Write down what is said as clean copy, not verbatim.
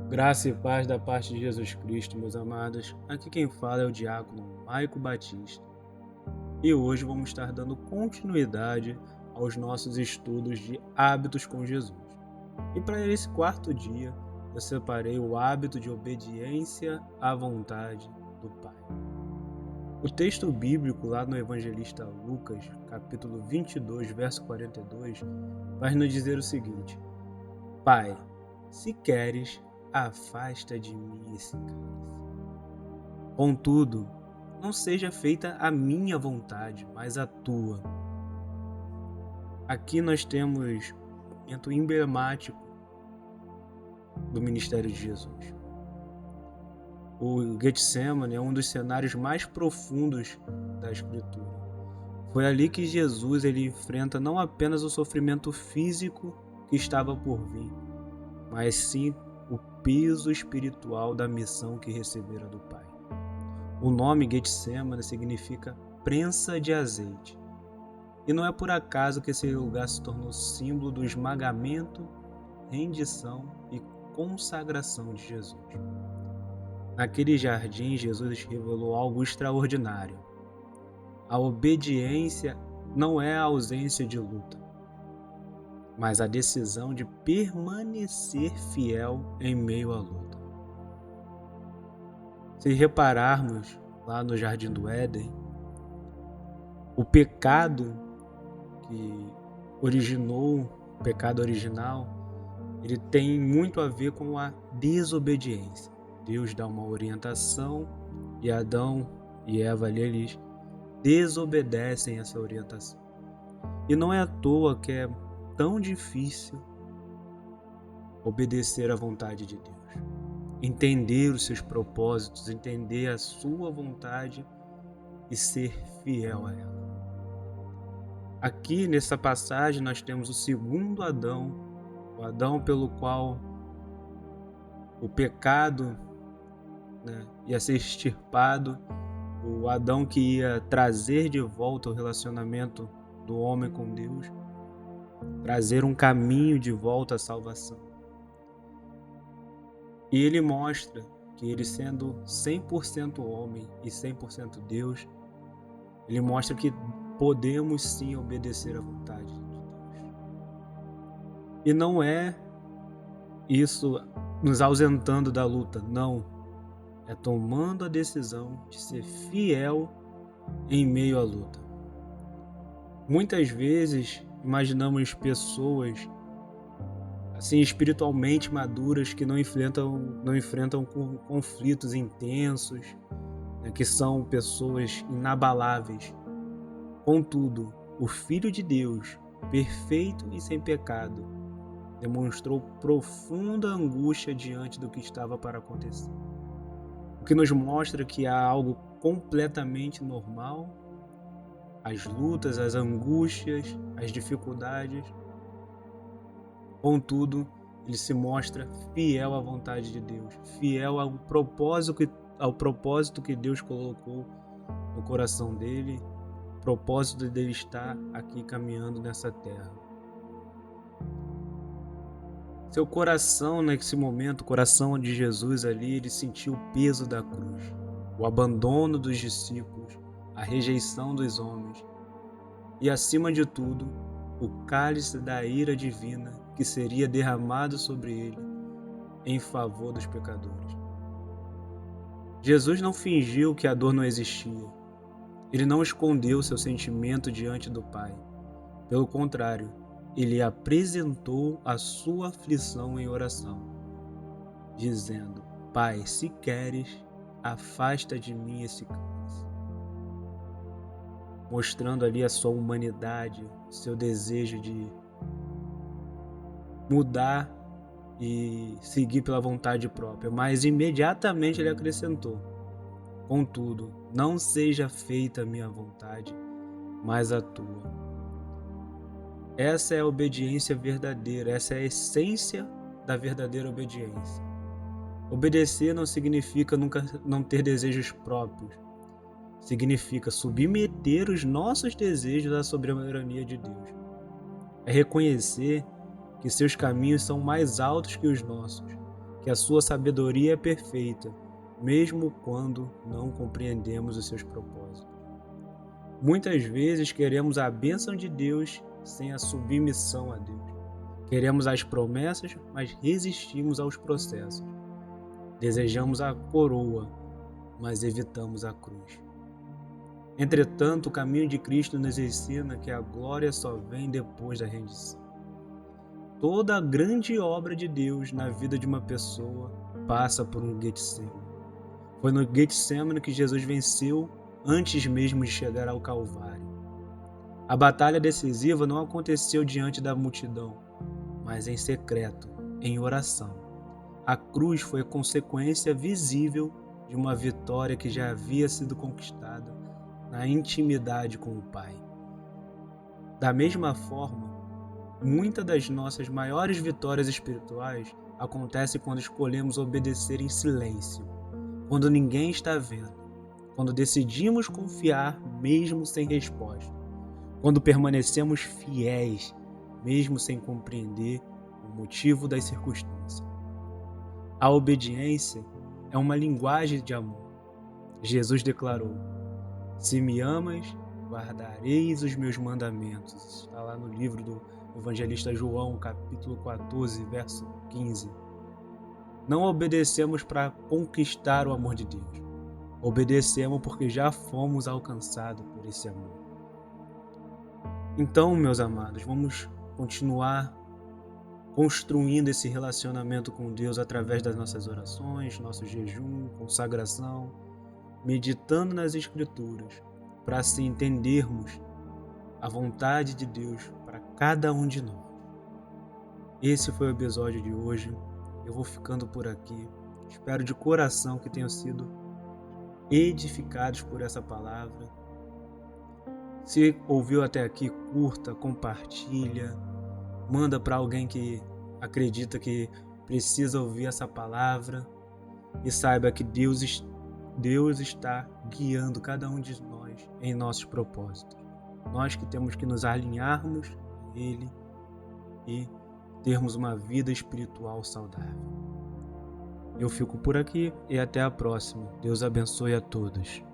Graça e paz da parte de Jesus Cristo, meus amados. Aqui quem fala é o diácono Maico Batista. E hoje vamos estar dando continuidade aos nossos estudos de hábitos com Jesus. E para esse quarto dia, eu separei o hábito de obediência à vontade do Pai. O texto bíblico lá no evangelista Lucas, capítulo 22, verso 42, vai nos dizer o seguinte: Pai, se queres, afasta de mim esse cálice. Contudo, não seja feita a minha vontade, mas a tua. Aqui nós temos um momento emblemático do ministério de Jesus. O Getsemane é um dos cenários mais profundos da Escritura. Foi ali que Jesus enfrenta não apenas o sofrimento físico que estava por vir, mas sim o peso espiritual da missão que recebera do Pai. O nome Getsemane significa prensa de azeite. E não é por acaso que esse lugar se tornou símbolo do esmagamento, rendição e consagração de Jesus. Naquele jardim, Jesus revelou algo extraordinário. A obediência não é a ausência de luta, mas a decisão de permanecer fiel em meio à luta. Se repararmos lá no Jardim do Éden, o pecado que originou, o pecado original, ele tem muito a ver com a desobediência. Deus dá uma orientação e Adão e Eva ali eles desobedecem essa orientação. E não é à toa que é tão difícil obedecer à vontade de Deus. Entender os seus propósitos, entender a sua vontade e ser fiel a ela. Aqui nessa passagem nós temos o segundo Adão, o Adão pelo qual o pecado ia ser extirpado, o Adão que ia trazer de volta o relacionamento do homem com Deus, trazer um caminho de volta à salvação. E ele mostra que ele sendo 100% homem e 100% Deus, ele mostra que podemos sim obedecer à vontade de Deus. E não é isso nos ausentando da luta, não. É tomando a decisão de ser fiel em meio à luta. Muitas vezes imaginamos pessoas assim espiritualmente maduras que não enfrentam conflitos intensos, que são pessoas inabaláveis. Contudo, o Filho de Deus, perfeito e sem pecado, demonstrou profunda angústia diante do que estava para acontecer. O que nos mostra que há algo completamente normal, as lutas, as angústias, as dificuldades. Contudo, ele se mostra fiel à vontade de Deus, fiel ao propósito que Deus colocou no coração dele, o propósito dele estar aqui caminhando nessa terra. Seu coração, nesse momento, o coração de Jesus ali, ele sentiu o peso da cruz, o abandono dos discípulos, a rejeição dos homens e, acima de tudo, o cálice da ira divina que seria derramado sobre ele em favor dos pecadores. Jesus não fingiu que a dor não existia. Ele não escondeu seu sentimento diante do Pai. Pelo contrário, ele apresentou a sua aflição em oração, dizendo: Pai, se queres, afasta de mim esse cálice. Mostrando ali a sua humanidade, seu desejo de mudar e seguir pela vontade própria. Mas imediatamente ele acrescentou: Contudo, não seja feita a minha vontade, mas a tua. Essa é a obediência verdadeira, essa é a essência da verdadeira obediência. Obedecer não significa nunca não ter desejos próprios. Significa submeter os nossos desejos à soberania de Deus. É reconhecer que seus caminhos são mais altos que os nossos, que a sua sabedoria é perfeita, mesmo quando não compreendemos os seus propósitos. Muitas vezes queremos a bênção de Deus sem a submissão a Deus. Queremos as promessas, mas resistimos aos processos. Desejamos a coroa, mas evitamos a cruz. Entretanto, o caminho de Cristo nos ensina que a glória só vem depois da rendição. Toda a grande obra de Deus na vida de uma pessoa passa por um Getsemane. Foi no Getsemane que Jesus venceu antes mesmo de chegar ao Calvário. A batalha decisiva não aconteceu diante da multidão, mas em secreto, em oração. A cruz foi a consequência visível de uma vitória que já havia sido conquistada na intimidade com o Pai. Da mesma forma, muitas das nossas maiores vitórias espirituais acontecem quando escolhemos obedecer em silêncio, quando ninguém está vendo, quando decidimos confiar mesmo sem resposta, quando permanecemos fiéis mesmo sem compreender o motivo das circunstâncias. A obediência é uma linguagem de amor. Jesus declarou: "Se me amas, guardareis os meus mandamentos." Está lá no livro do evangelista João, capítulo 14, verso 15. Não obedecemos para conquistar o amor de Deus. Obedecemos porque já fomos alcançados por esse amor. Então, meus amados, vamos continuar construindo esse relacionamento com Deus através das nossas orações, nosso jejum, consagração, meditando nas Escrituras, para assim entendermos a vontade de Deus para cada um de nós. Esse foi o episódio de hoje. Eu vou ficando por aqui. Espero de coração que tenham sido edificados por essa palavra. Se ouviu até aqui, curta, compartilha, manda para alguém que acredita que precisa ouvir essa palavra e saiba que Deus está guiando cada um de nós em nossos propósitos. Nós que temos que nos alinharmos a Ele e termos uma vida espiritual saudável. Eu fico por aqui e até a próxima. Deus abençoe a todos.